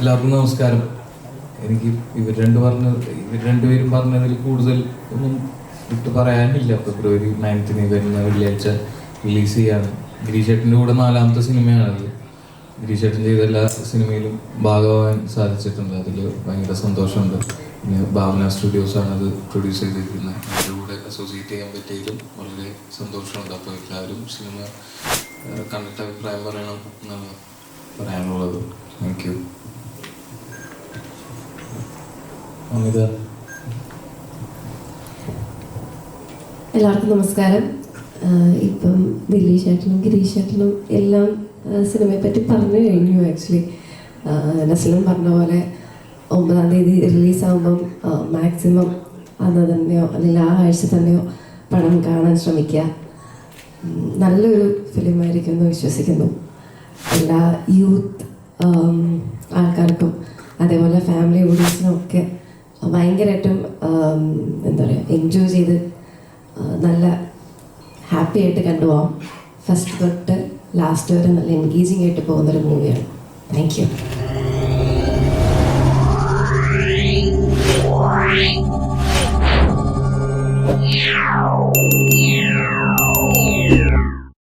എല്ലാവർക്കും നമസ്കാരം. എനിക്ക് ഇവർ രണ്ടുപേരും പറഞ്ഞതിൽ കൂടുതൽ ഒന്നും വിട്ടു പറയാനില്ല. ഫെബ്രുവരി 9 വരുന്ന വെള്ളിയാഴ്ച റിലീസ് ചെയ്യാണ്. ഗിരീഷേട്ടൻ്റെ കൂടെ 4ാമത്തെ സിനിമയാണത്. ഗിരീഷേട്ടൻ ചെയ്ത എല്ലാ സിനിമയിലും ഭാഗമാകാൻ സാധിച്ചിട്ടുണ്ട്. അതിൽ ഭയങ്കര സന്തോഷമുണ്ട്. പിന്നെ ഭാവന സ്റ്റുഡിയോസാണ് അത് പ്രൊഡ്യൂസ് ചെയ്തിരിക്കുന്നത്. അതിൻ്റെ കൂടെ അസോസിയേറ്റ് ചെയ്യാൻ പറ്റിയതിലും വളരെ സന്തോഷമുണ്ട്. അപ്പോൾ എല്ലാവരും സിനിമ കണ്ടിട്ട് അഭിപ്രായം പറയണം എന്നാണ് പറയാനുള്ളത്. Thank you. അമിത. എല്ലാവർക്കും നമസ്കാരം. ഇപ്പം ദില്ലി ചേട്ടനും ഗിരീഷ് ചേട്ടനും എല്ലാം സിനിമയെ പറ്റി പറഞ്ഞു കഴിഞ്ഞു. ആക്ച്വലി നസ്ലും പറഞ്ഞ പോലെ 9-ാം തീയതി റിലീസാകുമ്പം മാക്സിമം അന്ന് തന്നെയോ അല്ലെങ്കിൽ ആ ആഴ്ച തന്നെയോ പടം കാണാൻ ശ്രമിക്കുക. നല്ലൊരു ഫിലിമായിരിക്കും എന്ന് വിശ്വസിക്കുന്നു. എല്ലാ യൂത്ത് ആൾക്കാർക്കും അതേപോലെ ഫാമിലി ഓഡിയൻസിനും ഒക്കെ ഭയങ്കരമായിട്ടും എന്താ പറയുക എൻജോയ് ചെയ്ത് നല്ല ഹാപ്പി ആയിട്ട് കണ്ടുപോകാം. ഫസ്റ്റ് തൊട്ട് ലാസ്റ്റ് വരെ നല്ല എൻഗേജിങ് ആയിട്ട് പോകുന്നൊരു മൂവിയാണ്. Thank you.